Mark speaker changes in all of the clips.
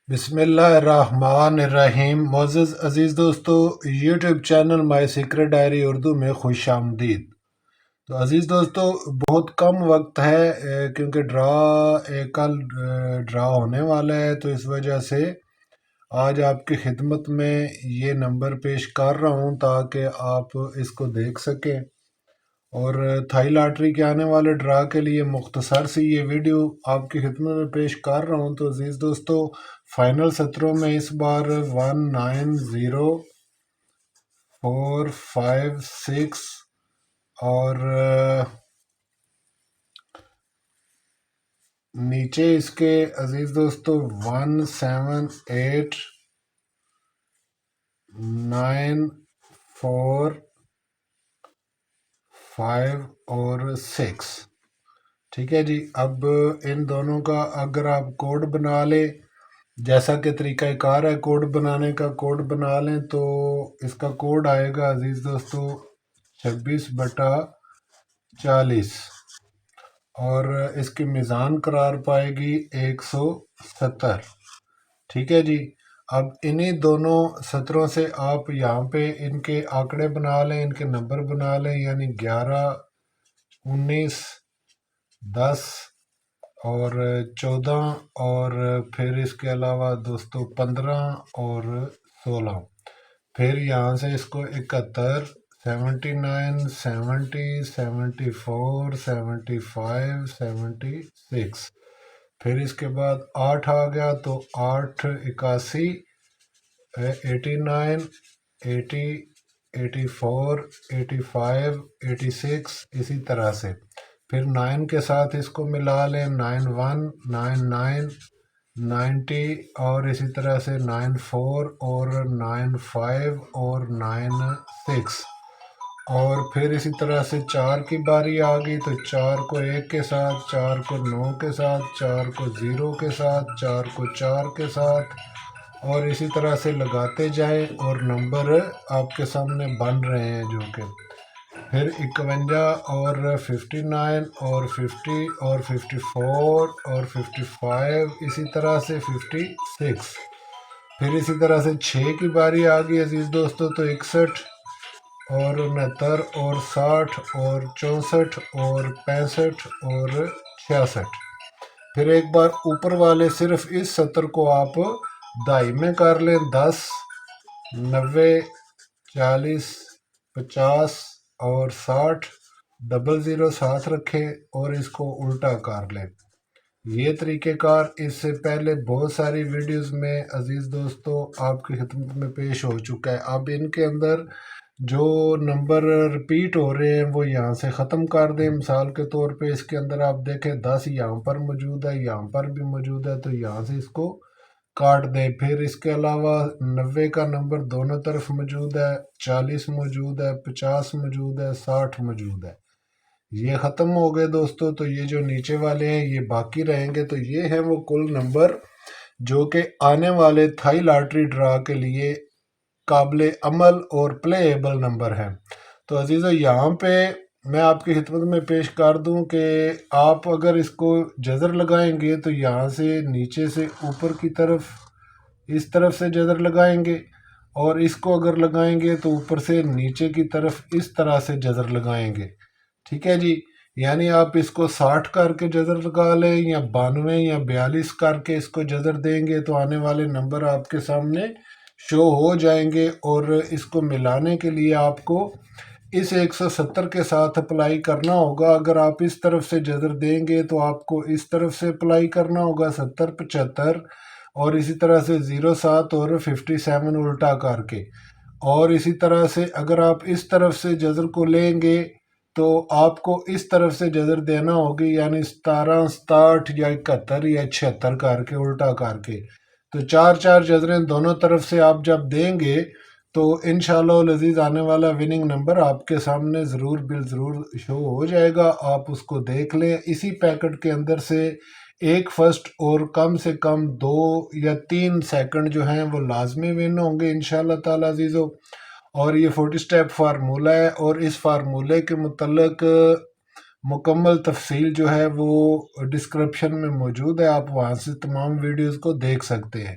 Speaker 1: بسم اللہ الرحمن الرحیم۔ معزز عزیز دوستو، یوٹیوب چینل مائی سیکرٹ ڈائری اردو میں خوش آمدید۔ تو عزیز دوستو، بہت کم وقت ہے کیونکہ کل ڈرا ہونے والا ہے، تو اس وجہ سے آج آپ کی خدمت میں یہ نمبر پیش کر رہا ہوں تاکہ آپ اس کو دیکھ سکیں۔ اور تھائی لاٹری کے آنے والے ڈرا کے لیے مختصر سی یہ ویڈیو آپ کی خدمت میں پیش کر رہا ہوں۔ تو عزیز دوستو، فائنل سطروں میں اس بار 190 4 5 6 اور نیچے اس کے عزیز دوستو 1 7 8 9 4 5 اور 6۔ ٹھیک ہے جی، اب ان دونوں کا اگر آپ کوڈ بنا لیں، جیسا کہ طریقہ کار ہے کوڈ بنانے کا، کوڈ بنا لیں تو اس کا کوڈ آئے گا عزیز دوستو 26/40، اور اس کی میزان قرار پائے گی 170۔ ٹھیک ہے جی، اب انہی دونوں سطروں سے آپ یہاں پہ ان کے آنکڑے بنا لیں، ان کے نمبر بنا لیں، یعنی 11 19 10 اور 14، اور پھر اس کے علاوہ دوستو 15 اور 16۔ پھر یہاں سے اس کو 71 79 70 74 75 76۔ پھر اس کے بعد 8 آ گیا تو 8 81 89 80 84 85 86، اسی طرح سے۔ پھر 9 کے ساتھ اس کو ملا لیں، 91 99 90، اور اسی طرح سے 94 اور 95 اور 96۔ اور پھر اسی طرح سے 4 کی باری آ گئی تو 4 کو 1 کے ساتھ، 4 کو 9 کے ساتھ، 4 کو 0 کے ساتھ، 4 کو 4 کے ساتھ، اور اسی طرح سے لگاتے جائیں، اور نمبر آپ کے سامنے بن رہے ہیں جو کہ پھر 51 اور 59 اور 50 اور 54 اور 55، اسی طرح سے 56۔ پھر اسی طرح سے 6 کی باری آ گئی عزیز دوستو تو 61 اور 69 اور 60 اور 64 اور 65 اور 66۔ پھر ایک بار اوپر والے صرف اس سطر کو آپ دہائی میں کر لیں، 10 90 40 50 اور 60، 00 ساتھ رکھیں اور اس کو الٹا کر لیں۔ یہ طریقہ کار اس سے پہلے بہت ساری ویڈیوز میں عزیز دوستو آپ کی خدمت میں پیش ہو چکا ہے۔ اب ان کے اندر جو نمبر رپیٹ ہو رہے ہیں وہ یہاں سے ختم کر دیں۔ مثال کے طور پہ اس کے اندر آپ دیکھیں 10 یہاں پر موجود ہے، یہاں پر بھی موجود ہے، تو یہاں سے اس کو کاٹ دیں۔ پھر اس کے علاوہ 90 کا نمبر دونوں طرف موجود ہے، 40 موجود ہے، 50 موجود ہے، 60 موجود ہے۔ یہ ختم ہو گئے دوستو، تو یہ جو نیچے والے ہیں یہ باقی رہیں گے۔ تو یہ ہیں وہ کل نمبر جو کہ آنے والے تھائی لاٹری ڈرا کے لیے قابل عمل اور پلے ایبل نمبر ہیں۔ تو عزیزو، یہاں پہ میں آپ کی خدمت میں پیش کر دوں کہ آپ اگر اس کو جذر لگائیں گے تو یہاں سے نیچے سے اوپر کی طرف اس طرف سے جذر لگائیں گے، اور اس کو اگر لگائیں گے تو اوپر سے نیچے کی طرف اس طرح سے جذر لگائیں گے۔ ٹھیک ہے جی، یعنی آپ اس کو 60 کر کے جذر لگا لیں، یا 92 یا 42 کر کے اس کو جذر دیں گے تو آنے والے نمبر آپ کے سامنے شو ہو جائیں گے۔ اور اس کو ملانے کے لیے آپ کو اس 170 کے ساتھ اپلائی کرنا ہوگا۔ اگر آپ اس طرف سے جذر دیں گے تو آپ کو اس طرف سے اپلائی کرنا ہوگا 70 75، اور اسی طرح سے 07 اور 57 الٹا کر کے، اور اسی طرح سے اگر آپ اس طرف سے جذر کو لیں گے تو آپ کو اس طرف سے جذر دینا ہوگی، یعنی 17 67 یا 71 یا 76 کر کے الٹا کر کے۔ تو 4 جذریں دونوں طرف سے آپ جب دیں گے تو انشاءاللہ العزیز آنے والا وننگ نمبر آپ کے سامنے ضرور بالضرور شو ہو جائے گا۔ آپ اس کو دیکھ لیں۔ اسی پیکٹ کے اندر سے ایک فرسٹ اور کم سے کم 2 یا 3 سیکنڈ جو ہیں وہ لازمی ون ہوں گے انشاءاللہ تعالی عزیزو۔ اور یہ 40 سٹیپ فارمولہ ہے، اور اس فارمولے کے متعلق مکمل تفصیل جو ہے وہ ڈسکرپشن میں موجود ہے، آپ وہاں سے تمام ویڈیوز کو دیکھ سکتے ہیں۔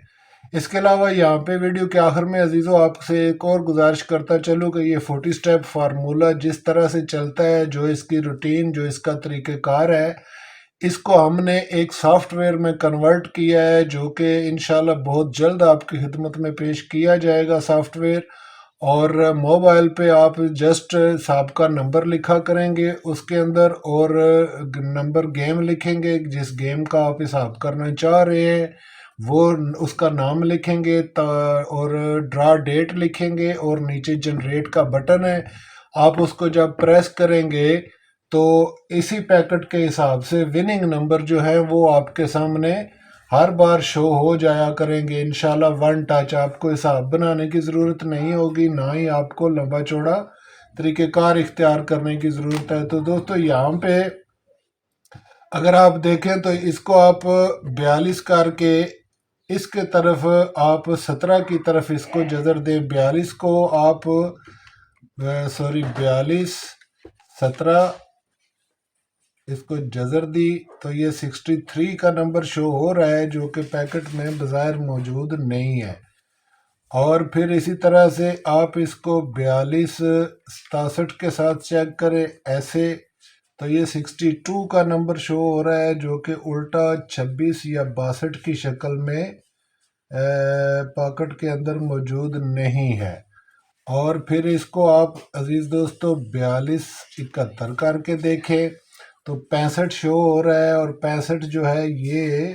Speaker 1: اس کے علاوہ یہاں پہ ویڈیو کے آخر میں عزیزوں آپ سے ایک اور گزارش کرتا چلوں کہ یہ 40 سٹیپ فارمولہ جس طرح سے چلتا ہے، جو اس کی روٹین، جو اس کا طریقہ کار ہے، اس کو ہم نے ایک سافٹ ویئر میں کنورٹ کیا ہے، جو کہ انشاءاللہ بہت جلد آپ کی خدمت میں پیش کیا جائے گا سافٹ ویئر۔ اور موبائل پہ آپ جسٹ سابقہ نمبر لکھا کریں گے اس کے اندر، اور نمبر گیم لکھیں گے جس گیم کا آپ حساب کرنا چاہ رہے ہیں، وہ اس کا نام لکھیں گے اور ڈرا ڈیٹ لکھیں گے، اور نیچے جنریٹ کا بٹن ہے، آپ اس کو جب پریس کریں گے تو اسی پیکٹ کے حساب سے وننگ نمبر جو ہے وہ آپ کے سامنے ہر بار شو ہو جایا کریں گے انشاءاللہ ون ٹچ۔ آپ کو حساب بنانے کی ضرورت نہیں ہوگی، نہ ہی آپ کو لمبا چوڑا طریقہ کار اختیار کرنے کی ضرورت ہے۔ تو دوستو یہاں پہ اگر آپ دیکھیں تو اس کو آپ 42 کر کے اس کے طرف آپ 17 کی طرف اس کو جذر دیں، 42 کو آپ 42 17 اس کو جذر دی تو یہ 63 کا نمبر شو ہو رہا ہے، جو کہ پیکٹ میں بظاہر موجود نہیں ہے۔ اور پھر اسی طرح سے آپ اس کو 42 67 کے ساتھ چیک کریں ایسے، تو یہ 62 کا نمبر شو ہو رہا ہے، جو کہ الٹا 26 یا 62 کی شکل میں پاکٹ کے اندر موجود نہیں ہے۔ اور پھر اس کو آپ عزیز دوستو 42 71 کر کے دیکھیں تو 65 شو ہو رہا ہے، اور 65 جو ہے یہ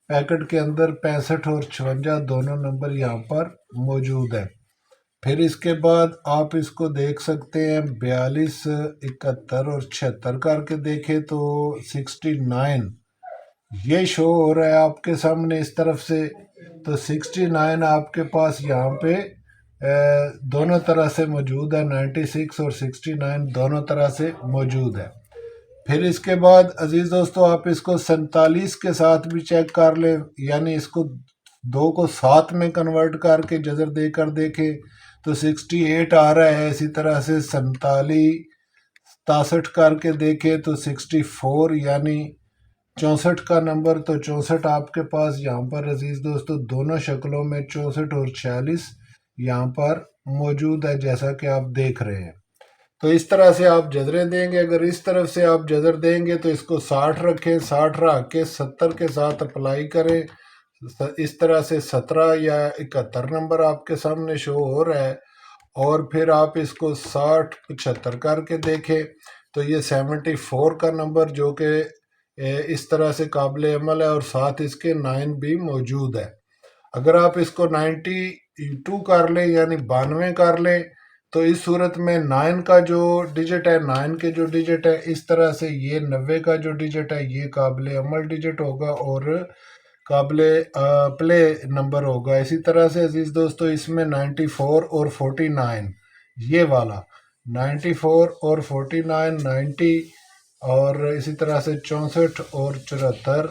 Speaker 1: پیکٹ کے اندر 65 اور 56 دونوں نمبر یہاں پر موجود ہیں۔ پھر اس کے بعد آپ اس کو دیکھ سکتے ہیں 42 71 اور 76 کر کے دیکھیں تو 69 یہ شو ہو رہا ہے آپ کے سامنے اس طرف سے۔ تو 69 آپ کے پاس یہاں پہ دونوں طرح سے موجود ہے، 96 اور 69 دونوں طرح سے موجود ہے۔ پھر اس کے بعد عزیز دوستو آپ اس کو 47 کے ساتھ بھی چیک کر لیں، یعنی اس کو 2 کو 7 میں کنورٹ کر کے جذر دے کر دیکھیں تو 68 آ رہا ہے۔ اسی طرح سے 47 67 کر کے دیکھیں تو 64 یعنی 64 کا نمبر، تو 64 آپ کے پاس یہاں پر عزیز دوستو دونوں شکلوں میں 64 اور 46 یہاں پر موجود ہے، جیسا کہ آپ دیکھ رہے ہیں۔ تو اس طرح سے آپ جذریں دیں گے، اگر اس طرف سے آپ جذر دیں گے تو اس کو 60 رکھیں، 60 رکھ کے 70 کے ساتھ اپلائی کریں، اس طرح سے 17 یا 71 نمبر آپ کے سامنے شو ہو رہا ہے۔ اور پھر آپ اس کو 60 75 کر کے دیکھیں تو یہ 74 کا نمبر جو کہ اس طرح سے قابل عمل ہے، اور ساتھ اس کے 9 بھی موجود ہے۔ اگر آپ اس کو 92 کر لیں یعنی 92 کر لیں تو اس صورت میں 9 کا جو ڈیجٹ ہے، 9 کے جو ڈیجٹ ہے، اس طرح سے یہ 90 کا جو ڈیجٹ ہے یہ قابل عمل ڈیجٹ ہوگا اور قابل پلے نمبر ہوگا۔ اسی طرح سے عزیز دوستو اس میں 94 اور 49 یہ والا 94 اور 49 90 اور اسی طرح سے 64 اور 74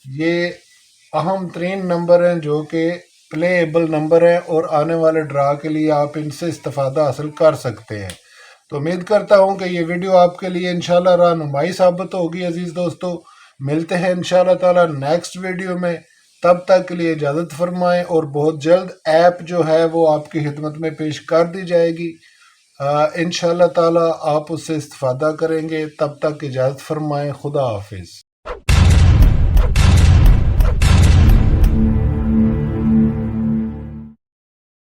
Speaker 1: یہ اہم ترین نمبر ہیں جو کہ پلے ایبل نمبر ہیں، اور آنے والے ڈرا کے لیے آپ ان سے استفادہ حاصل کر سکتے ہیں۔ تو امید کرتا ہوں کہ یہ ویڈیو آپ کے لیے انشاءاللہ رہنمائی ثابت ہوگی عزیز دوستو۔ ملتے ہیں انشاءاللہ تعالی نیکسٹ ویڈیو میں، تب تک کے لیے اجازت فرمائیں، اور بہت جلد ایپ جو ہے وہ آپ کی خدمت میں پیش کر دی جائے گی، انشاءاللہ تعالی آپ اس سے استفادہ کریں گے۔ تب تک اجازت فرمائیں، خدا حافظ۔